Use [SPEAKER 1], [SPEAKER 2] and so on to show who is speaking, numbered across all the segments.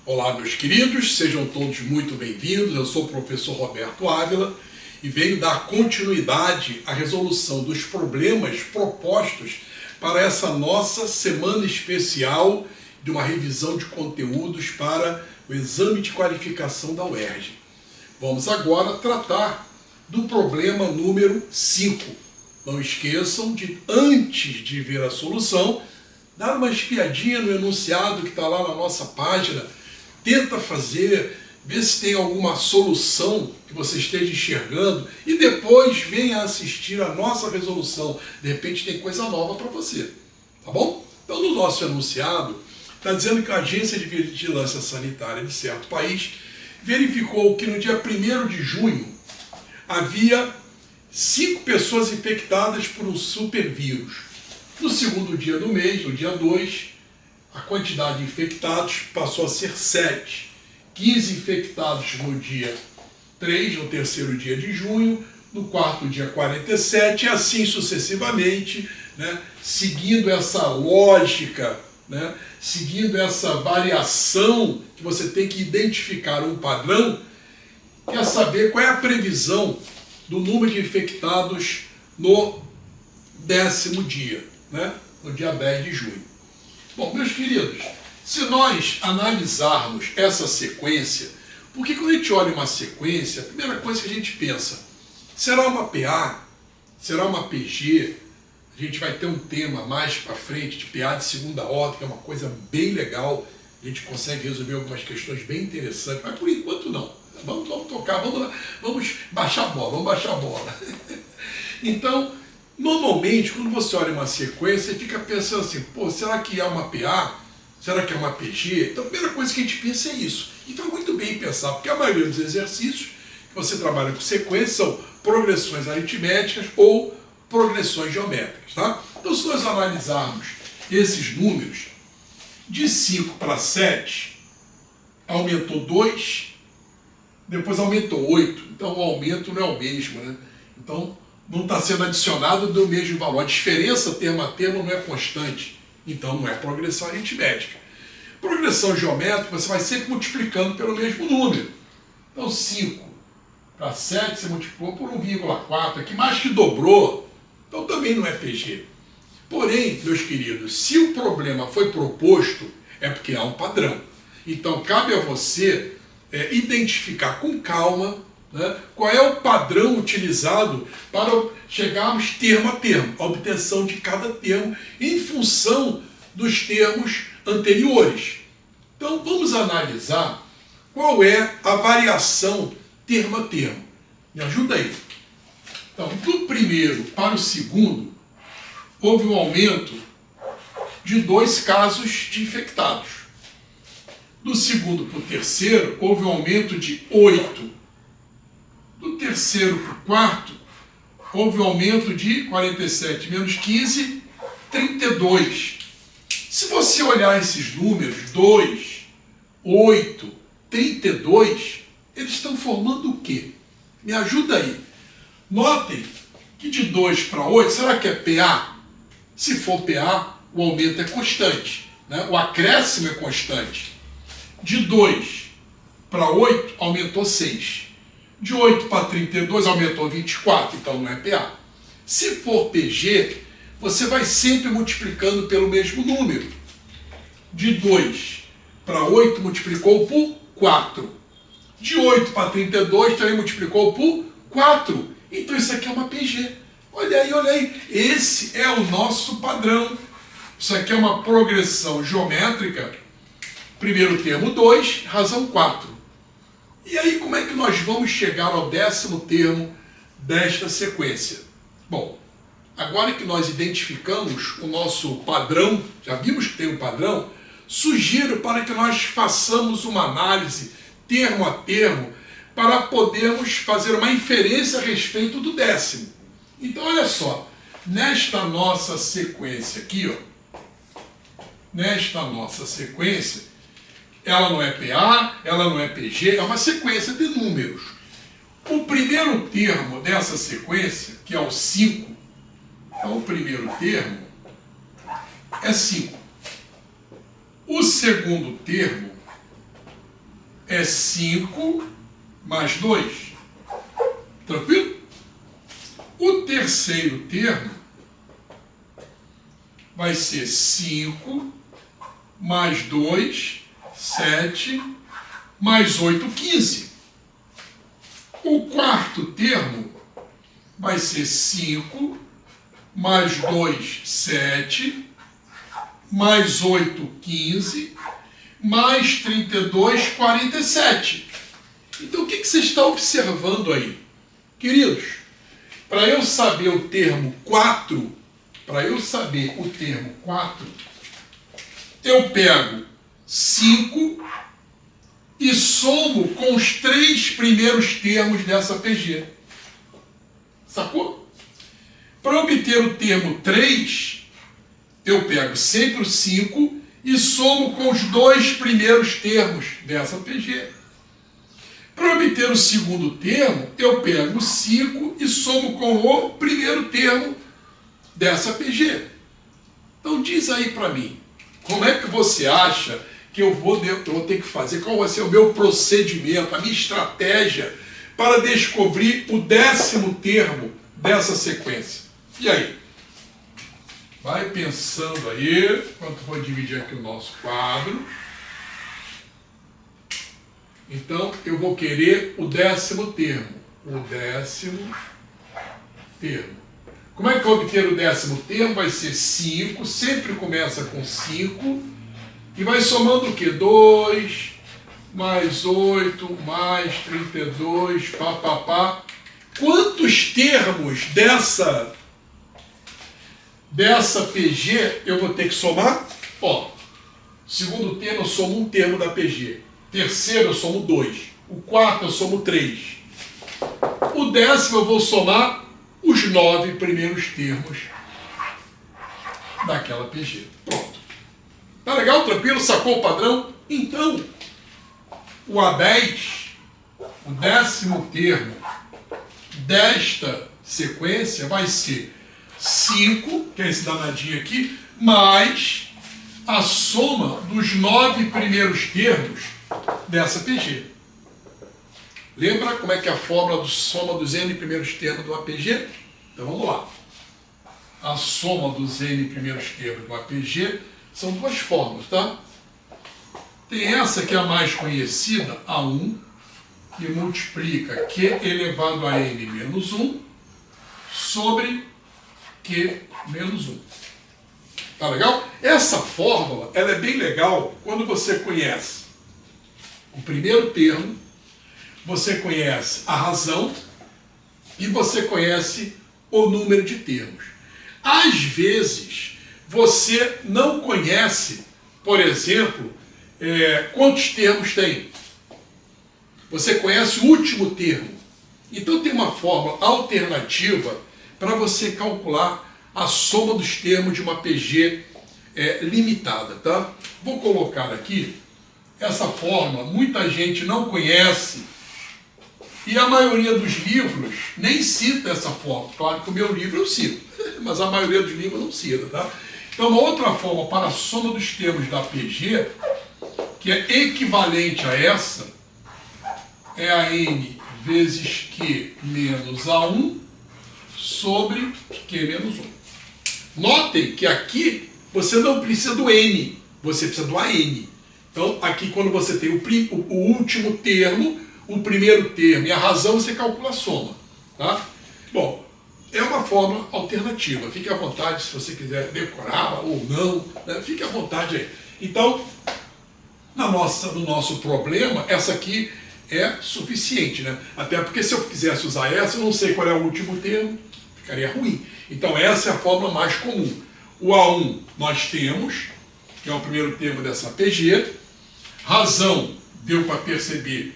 [SPEAKER 1] Olá, meus queridos, sejam todos muito bem-vindos. Eu sou o professor Roberto Ávila e venho dar continuidade à resolução dos problemas propostos para essa nossa semana especial de uma revisão de conteúdos para o exame de qualificação da UERJ. Vamos agora tratar do problema número 5. Não esqueçam de, antes de ver a solução, dar uma espiadinha no enunciado que está lá na nossa página. Tenta fazer, vê se tem alguma solução que você esteja enxergando e depois venha assistir a nossa resolução. De repente tem coisa nova para você, tá bom? Então no nosso enunciado está dizendo que a Agência de Vigilância Sanitária de certo país verificou que no dia 1º de junho havia 5 pessoas infectadas por um supervírus. No segundo dia do mês, no dia 2, a quantidade de infectados passou a ser 7. 15 infectados no dia 3, no terceiro dia de junho, no quarto dia 47, e assim sucessivamente, né, seguindo essa lógica, né, seguindo essa variação que você tem que identificar um padrão, quer saber qual é a previsão do número de infectados no 10º dia, né, no dia 10 de junho. Bom, meus queridos, se nós analisarmos essa sequência, porque quando a gente olha uma sequência, a primeira coisa que a gente pensa, será uma PA? Será uma PG? A gente vai ter um tema mais para frente de PA de segunda ordem, que é uma coisa bem legal, a gente consegue resolver algumas questões bem interessantes, mas por enquanto não. Vamos tocar, vamos baixar a bola. Então, normalmente, quando você olha uma sequência, você fica pensando assim, pô, será que é uma PA? Será que é uma PG? Então a primeira coisa que a gente pensa é isso. E faz muito bem pensar, porque a maioria dos exercícios que você trabalha com sequência são progressões aritméticas ou progressões geométricas, tá? Então se nós analisarmos esses números, de 5 para 7, aumentou 2, depois aumentou 8. Então o aumento não é o mesmo, né? Então não está sendo adicionado do mesmo valor. A diferença termo a termo não é constante. Então não é progressão aritmética. Progressão geométrica você vai sempre multiplicando pelo mesmo número. Então 5 para 7 você multiplicou por 1,4, aqui mais que dobrou. Então também não é PG. Porém, meus queridos, se o problema foi proposto, é porque há um padrão. Então cabe a você identificar com calma, né, qual é o padrão utilizado para chegarmos termo a termo, a obtenção de cada termo em função dos termos anteriores. Então vamos analisar qual é a variação termo a termo. Me ajuda aí. Então, do primeiro para o segundo, houve um aumento de 2 casos de infectados. Do segundo para o terceiro, houve um aumento de 8. Do terceiro para o quarto, houve um aumento de 47 menos 15, 32. Se você olhar esses números, 2, 8, 32, eles estão formando o quê? Me ajuda aí. Notem que de 2 para 8, será que é PA? Se for PA, o aumento é constante, né? O acréscimo é constante. De 2 para 8, aumentou 6. De 8 para 32, aumentou 24, então não é PA. Se for PG, você vai sempre multiplicando pelo mesmo número. De 2 para 8, multiplicou por 4. De 8 para 32, também multiplicou por 4. Então isso aqui é uma PG. Olha aí. Esse é o nosso padrão. Isso aqui é uma progressão geométrica. Primeiro termo 2, razão 4. E aí como é que nós vamos chegar ao 10º termo desta sequência? Bom, agora que nós identificamos o nosso padrão, já vimos que tem um padrão, sugiro para que nós façamos uma análise termo a termo para podermos fazer uma inferência a respeito do 10º. Então olha só, nesta nossa sequência aqui, ó, nesta nossa sequência, ela não é PA, ela não é PG, é uma sequência de números. O primeiro termo dessa sequência, que é o 5, é o primeiro termo, é 5. O segundo termo é 5 mais 2. Tranquilo? O terceiro termo vai ser 5 mais 2, 7, mais 8, 15. O quarto termo vai ser 5 mais 2, 7, mais 8, 15, mais 32, 47. Então, o que você está observando aí? Queridos, para eu saber o termo 4, eu pego 5 e somo com os 3 primeiros termos dessa PG. Sacou? Para obter o termo 3, eu pego sempre o 5 e somo com os 2 primeiros termos dessa PG. Para obter o segundo termo, eu pego o 5 e somo com o primeiro termo dessa PG. Então diz aí para mim, como é que você acha que eu vou ter que fazer? Qual vai ser o meu procedimento, a minha estratégia para descobrir o 10º termo dessa sequência? E aí? Vai pensando aí, enquanto vou dividir aqui o nosso quadro. Então, eu vou querer o 10º termo. O 10º termo. Como é que eu vou obter o 10º termo? Vai ser 5, sempre começa com 5, e vai somando o quê? 2, mais 8, mais 32, pá. Quantos termos dessa PG eu vou ter que somar? Ó, segundo termo eu somo um termo da PG. Terceiro eu somo 2. O quarto eu somo 3. O 10º eu vou somar os 9 primeiros termos daquela PG. Pronto. Tá legal? Tranquilo? Sacou o padrão? Então, o A10, o 10º termo desta sequência vai ser 5, que é esse danadinho aqui, mais a soma dos 9 primeiros termos dessa PG. Lembra como é que é a fórmula do soma dos N primeiros termos do APG? Então vamos lá. A soma dos N primeiros termos do APG são duas fórmulas, tá? Tem essa que é a mais conhecida, A1, que multiplica Q elevado a N menos 1 sobre Q menos 1. Tá legal? Essa fórmula, ela é bem legal quando você conhece o primeiro termo, você conhece a razão e você conhece o número de termos. Às vezes, você não conhece, por exemplo, quantos termos tem. Você conhece o último termo. Então tem uma fórmula alternativa para você calcular a soma dos termos de uma PG limitada, tá? Vou colocar aqui essa fórmula, muita gente não conhece e a maioria dos livros nem cita essa fórmula. Claro que o meu livro eu cito, mas a maioria dos livros não cita, tá? Então, uma outra forma para a soma dos termos da PG, que é equivalente a essa, é a N vezes Q menos A1 sobre Q menos 1. Notem que aqui você não precisa do N, você precisa do AN. Então, aqui quando você tem o último termo, o primeiro termo e a razão, você calcula a soma. Tá? Bom, é uma forma alternativa. Fique à vontade se você quiser decorar ou não, né? Fique à vontade aí. Então, no nosso problema, essa aqui é suficiente, né? Até porque se eu quisesse usar essa, eu não sei qual é o último termo, ficaria ruim. Então, essa é a fórmula mais comum. O A1 nós temos, que é o primeiro termo dessa PG. Razão, deu para perceber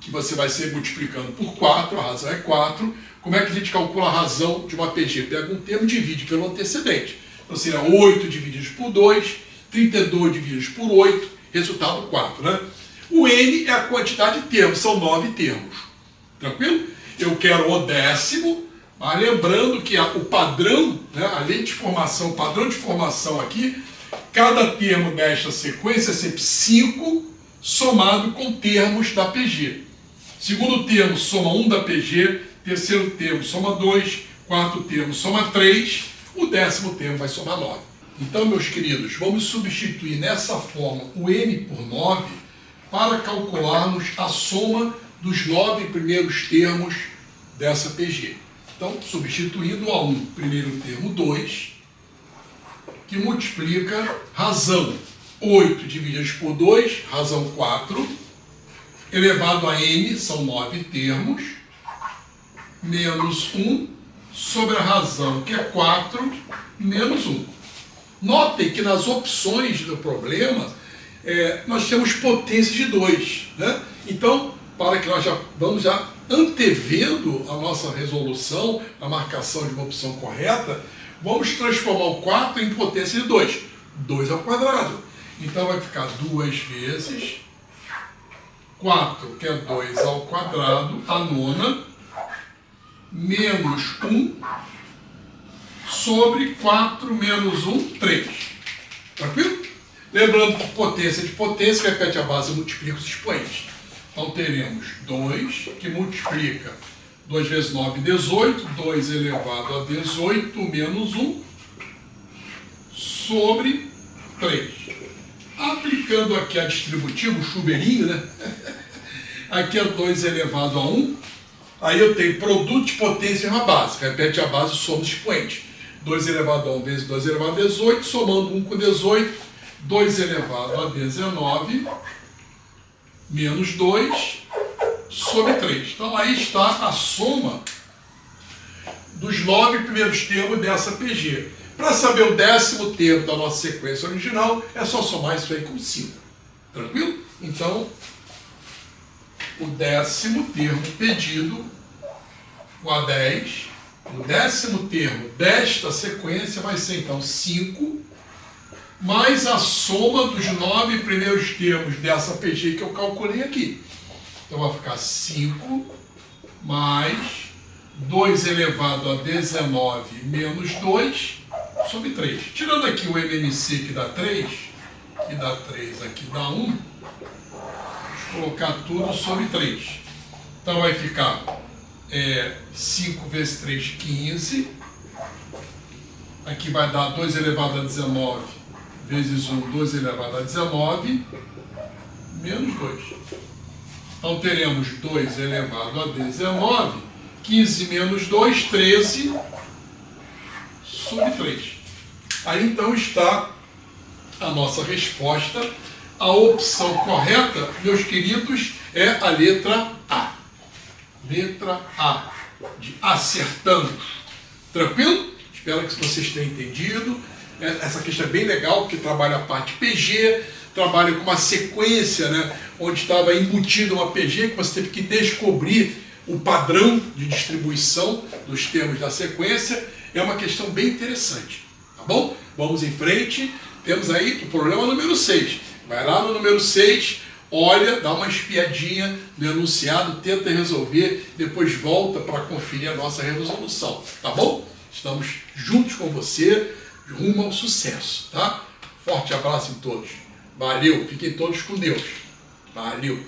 [SPEAKER 1] que você vai ser multiplicando por 4, a razão é 4. Como é que a gente calcula a razão de uma PG? Pega um termo e divide pelo antecedente. Então seria 8 divididos por 2, 32 divididos por 8, resultado 4, né? O N é a quantidade de termos, são 9 termos. Tranquilo? Eu quero o 10º, mas lembrando que o padrão, né, a lei de formação, o padrão de formação aqui, cada termo desta sequência é sempre 5 somado com termos da PG. Segundo termo soma 1 da PG, terceiro termo soma 2, quarto termo soma 3, o décimo termo vai somar 9. Então, meus queridos, vamos substituir nessa forma o n por 9 para calcularmos a soma dos 9 primeiros termos dessa PG. Então, substituindo a 1, primeiro termo 2, que multiplica razão 8 dividido por 2, razão 4, elevado a n, são 9 termos, menos 1, sobre a razão, que é 4, menos 1. Notem que nas opções do problema, nós temos potência de 2. Né? Então, para que nós vamos antevendo a nossa resolução, a marcação de uma opção correta, vamos transformar o 4 em potência de 2. 2 ao quadrado. Então vai ficar 2 vezes 4, que é 2 ao quadrado, a nona, menos 1, sobre 4 menos 1, 3. Tranquilo? Lembrando que potência de potência, repete a base e multiplica os expoentes. Então teremos 2, que multiplica 2 vezes 9, 18, 2 elevado a 18 menos 1, sobre 3. Aplicando aqui a distributiva, o chuveirinho, né? Aqui é 2 elevado a 1. Aí eu tenho produto de potência e uma base. Repete a base, soma os expoentes. 2 elevado a 1 vezes 2 elevado a 18, somando 1 com 18, 2 elevado a 19, menos 2, sobre 3. Então aí está a soma dos 9 primeiros termos dessa PG. Para saber o décimo termo da nossa sequência original, é só somar isso aí com 5. Tranquilo? Então, o décimo termo pedido, o A10, o décimo termo desta sequência vai ser então 5, mais a soma dos 9 primeiros termos dessa PG que eu calculei aqui. Então vai ficar 5 mais 2 elevado a 19 menos 2 sobre 3. Tirando aqui o MMC que dá 3, que dá 3 aqui dá 1, vamos colocar tudo sobre 3. Então vai ficar 5 vezes 3, 15. Aqui vai dar 2 elevado a 19 vezes 1, 2 elevado a 19, menos 2. Então teremos 2 elevado a 19, 15 menos 2, 13, sobre 3. Aí então está a nossa resposta. A opção correta, meus queridos, é a letra A. Letra A, de acertamos. Tranquilo? Espero que vocês tenham entendido. Essa questão é bem legal, porque trabalha a parte PG, trabalha com uma sequência, né, onde estava embutida uma PG, que você teve que descobrir o padrão de distribuição dos termos da sequência. É uma questão bem interessante, tá bom? Vamos em frente. Temos aí o problema número 6. Vai lá no número 6, olha, dá uma espiadinha no enunciado, tenta resolver, depois volta para conferir a nossa resolução, tá bom? Estamos juntos com você, rumo ao sucesso, tá? Forte abraço em todos. Valeu, fiquem todos com Deus. Valeu.